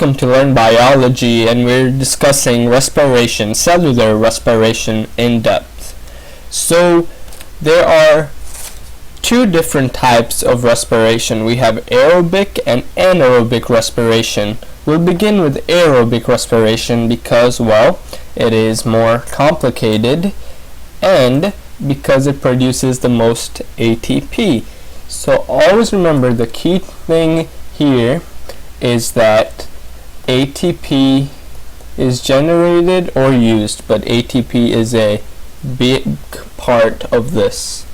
welcome to Learn Biology, and we're discussing respiration, cellular respiration in depth. So there are two different types of respiration. We have aerobic and anaerobic respiration. We'll begin with aerobic respiration because, well, it is more complicated and because it produces the most ATP. So always remember the key thing here is that ATP is generated or used, but ATP is a big part of this.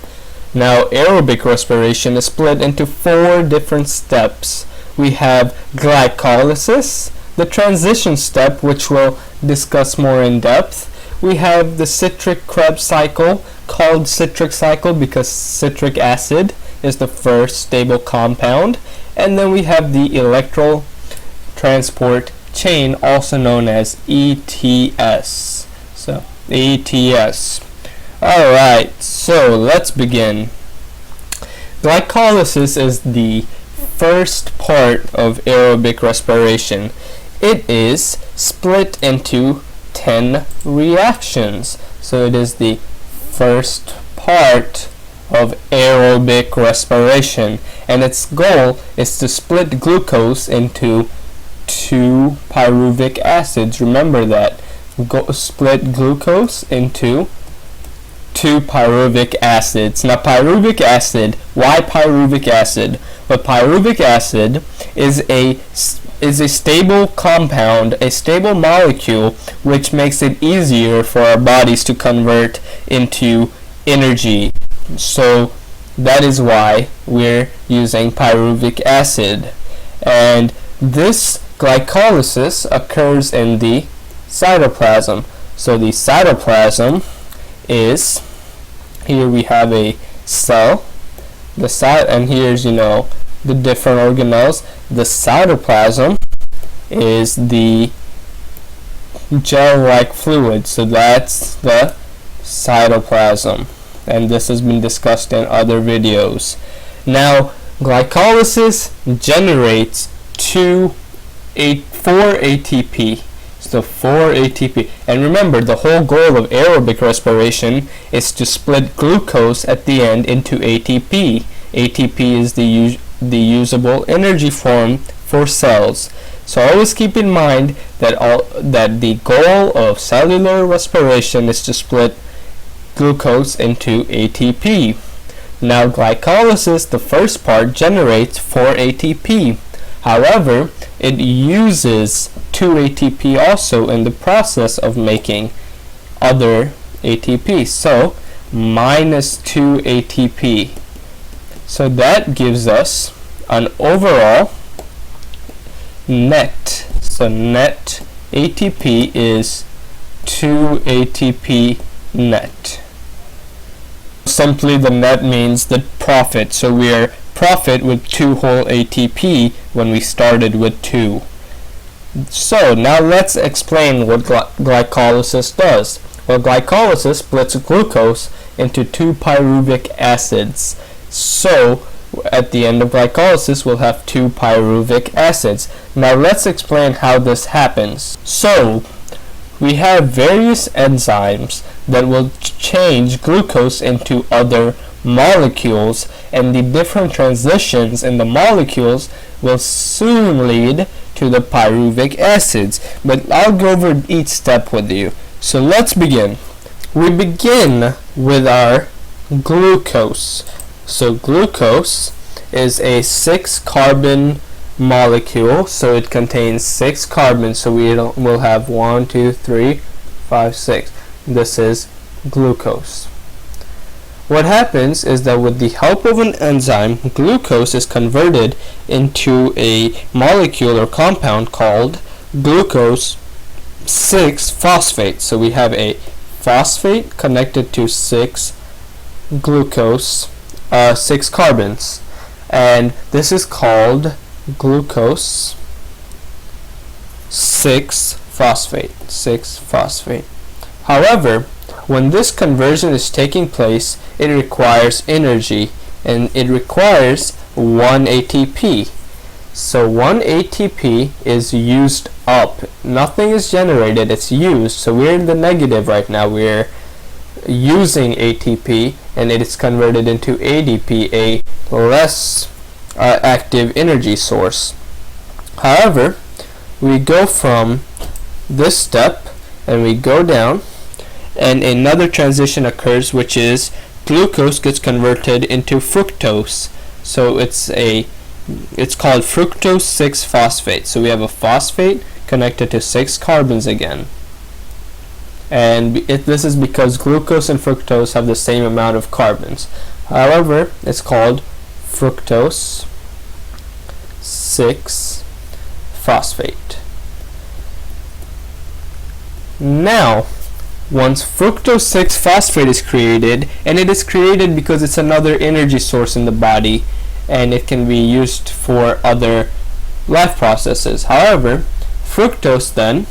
Now, aerobic respiration is split into 4 different steps. We have glycolysis, the transition step, which we'll discuss more in depth. We have the citric Krebs cycle, called citric cycle because citric acid is the first stable compound. And then we have the electron transport chain, also known as ETS. So, ETS. Alright, so let's begin. Glycolysis is the first part of aerobic respiration. It is split into 10 reactions. So it is the first part of aerobic respiration, and its goal is to split glucose into 2 pyruvic acids. Remember that. Split glucose into 2 pyruvic acids. Now, pyruvic acid, why pyruvic acid? Well, pyruvic acid is a stable compound, a stable molecule, which makes it easier for our bodies to convert into energy. So that is why we're using pyruvic acid. And this glycolysis occurs in the cytoplasm. So the cytoplasm is, here we have a cell, and here's, the different organelles. The cytoplasm is the gel-like fluid, so that's the cytoplasm, and this has been discussed in other videos. Now, glycolysis generates 4 ATP. So 4 ATP. And remember, the whole goal of aerobic respiration is to split glucose at the end into ATP. ATP is the usable energy form for cells. So always keep in mind that the goal of cellular respiration is to split glucose into ATP. Now, glycolysis, the first part, generates 4 ATP. However, it uses 2 ATP also in the process of making other ATP. So, minus 2 ATP. So that gives us an overall net. So net ATP is 2 ATP net. Simply the net means the profit. So we are profit with 2 whole ATP when we started with 2. So now let's explain what glycolysis does. Well, glycolysis splits glucose into 2 pyruvic acids. So at the end of glycolysis we'll have 2 pyruvic acids. Now let's explain how this happens. So we have various enzymes that will change glucose into other molecules, and the different transitions in the molecules will soon lead to the pyruvic acids. But I'll go over each step with you. So let's begin. We begin with our glucose. So glucose is a 6-carbon molecule, so it contains 6 carbons. So we'll have 1, 2, 3, 5, 6. This is glucose. What happens is that with the help of an enzyme, glucose is converted into a molecule or compound called glucose 6-phosphate. So we have a phosphate connected to 6 glucose, 6 carbons, and this is called glucose 6-phosphate. 6-phosphate. However, when this conversion is taking place, it requires energy, and it requires 1 ATP. So 1 ATP is used up. Nothing is generated, it's used. So we're in the negative right now. We're using ATP, and it is converted into ADP, a less active energy source. However, we go from this step and we go down, and another transition occurs, which is glucose gets converted into fructose. So it's called fructose 6-phosphate. So we have a phosphate connected to 6 carbons again. And this is because glucose and fructose have the same amount of carbons. However, it's called fructose 6-phosphate. Now, once fructose 6-phosphate is created, and it is created because it's another energy source in the body, and it can be used for other life processes. However, fructose then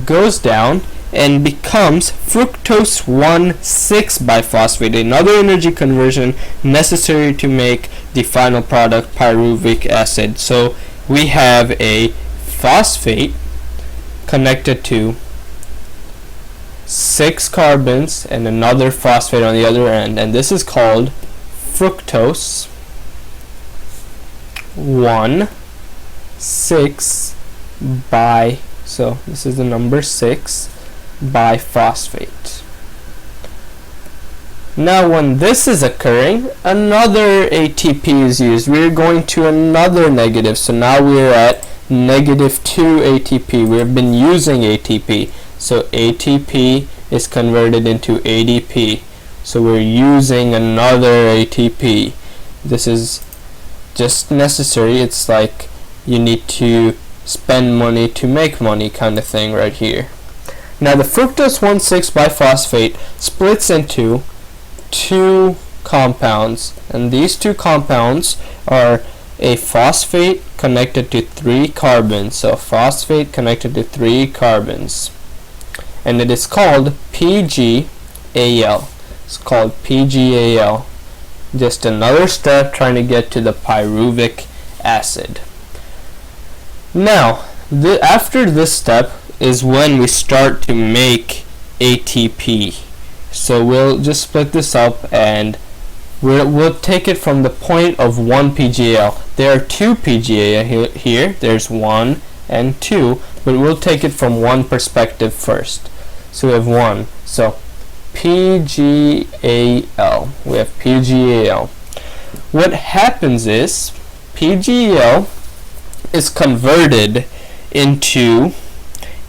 goes down and becomes fructose 1,6-biphosphate, another energy conversion necessary to make the final product, pyruvic acid. So we have a phosphate connected to 6 carbons and another phosphate on the other end, and this is called fructose 1,6 so this is the number 6 biphosphate. Now when this is occurring, another ATP is used. We're going to another negative, so now we're at -2 ATP. We've been using ATP, so ATP is converted into ADP. So we're using another ATP. This is just necessary. It's like you need to spend money to make money kind of thing right here. Now the fructose 1,6-biphosphate splits into 2 compounds, and these 2 compounds are a phosphate connected to 3 carbons. So phosphate connected to 3 carbons, and it is called PgAl. It's called PgAl. Just another step trying to get to the pyruvic acid. Now, after this step is when we start to make ATP. So we'll just split this up, and we'll take it from the point of 1 PgAl. There are 2 PgAl here. There's 1 and 2, but we'll take it from one perspective first. So we have 1. So PgAl. We have PgAl. What happens is PgAl is converted into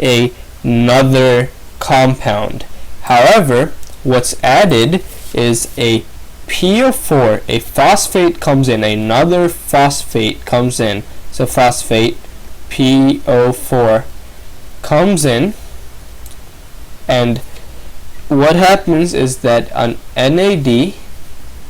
another compound. However, what's added is a PO4. A phosphate comes in, another phosphate comes in. So phosphate PO4 comes in, and what happens is that an NAD,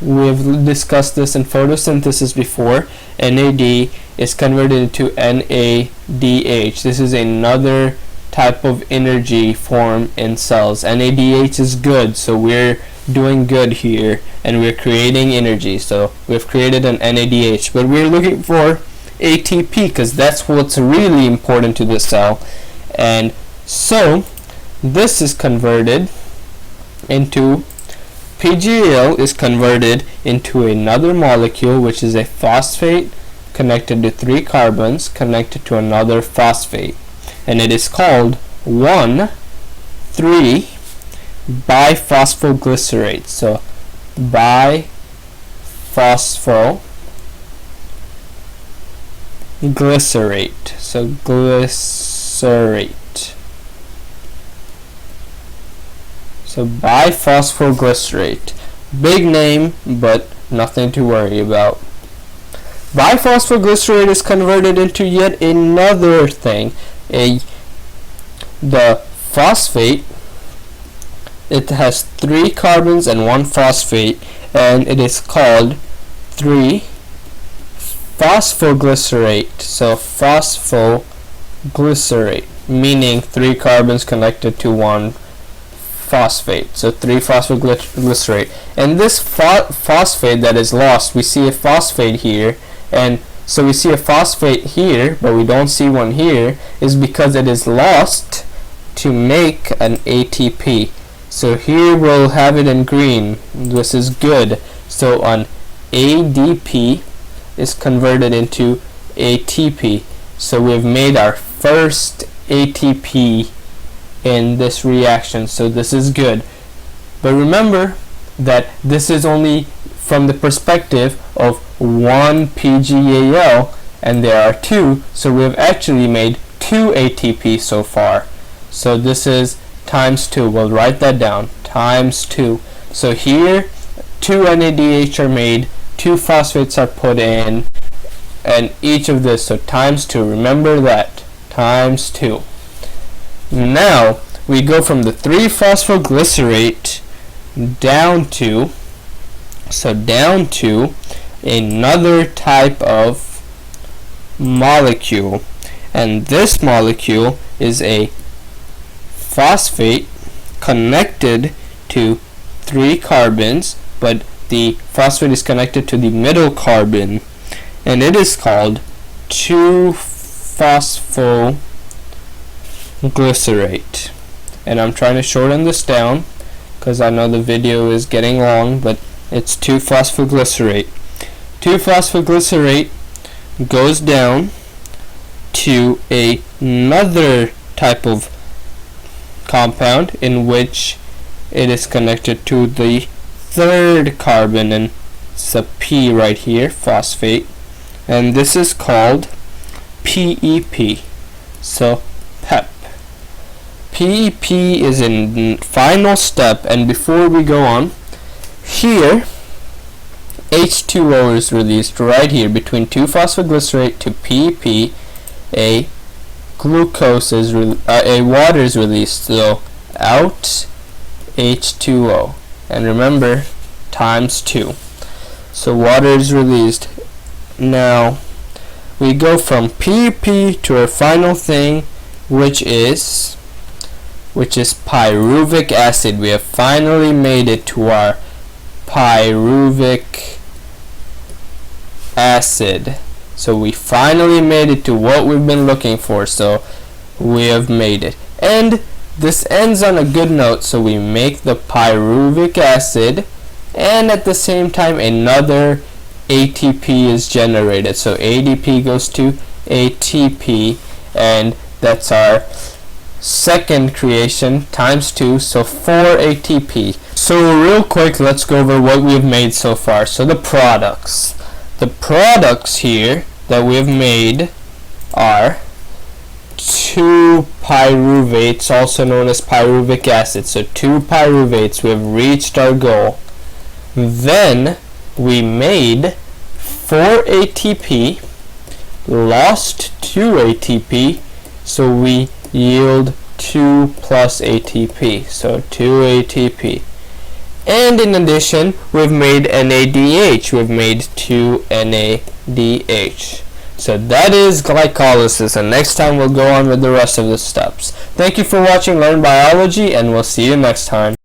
we've discussed this in photosynthesis before, NAD is converted into NADH. This is another type of energy form in cells. NADH is good, so we're doing good here, and we're creating energy. So we've created an NADH, but we're looking for ATP because that's what's really important to the cell. And so this is converted into PgAl is converted into another molecule, which is a phosphate connected to 3 carbons connected to another phosphate, and it is called 1,3-biphosphoglycerate. So biphosphoglycerate. So glycerate. So biphosphoglycerate. Big name, but nothing to worry about. Biphosphoglycerate is converted into yet another thing. The phosphate, it has 3 carbons and 1 phosphate, and it is called 3-phosphoglycerate. So phosphoglycerate, meaning 3 carbons connected to 1 phosphate. So 3-phosphoglycerate. And this phosphate that is lost, we see a phosphate here, and So we see a phosphate here, but we don't see one here, is because it is lost to make an ATP. So here we'll have it in green. This is good. So an ADP is converted into ATP. So we've made our first ATP in this reaction. So this is good. But remember that this is only from the perspective of one PGAL, and there are two, so we've actually made 2 ATP so far. So this is times 2. We'll write that down, times 2. So here 2 NADH are made, 2 phosphates are put in, and each of this, so times 2. Remember that, times 2. Now we go from the 3-phosphoglycerate down to another type of molecule, and this molecule is a phosphate connected to 3 carbons, but the phosphate is connected to the middle carbon, and it is called 2-phosphoglycerate. And I'm trying to shorten this down because I know the video is getting long, but it's 2-phosphoglycerate. 2-phosphoglycerate goes down to another type of compound in which it is connected to the 3rd carbon, and it's a P right here, phosphate, and this is called PEP. So PEP. PEP is in the final step, and before we go on, here H2O is released right here between 2-phosphoglycerate to PEP. A glucose is a water is released, so out H2O, and remember times 2. So water is released. Now we go from PEP to our final thing, which is pyruvic acid. We have finally made it to our pyruvic acid. So we finally made it to what we've been looking for. So we have made it. And this ends on a good note. So we make the pyruvic acid, and at the same time another ATP is generated. So ADP goes to ATP, and that's our second creation, times 2, so 4 ATP. So real quick, let's go over what we've made so far. So the products here that we've made are 2 pyruvates, also known as pyruvic acid. So 2 pyruvates, we've reached our goal. Then we made 4 ATP, lost 2 ATP, so we yield 2 plus ATP, so 2 ATP. And in addition, we've made NADH. We've made 2 NADH. So that is glycolysis, and next time we'll go on with the rest of the steps. Thank you for watching Learn Biology, and we'll see you next time.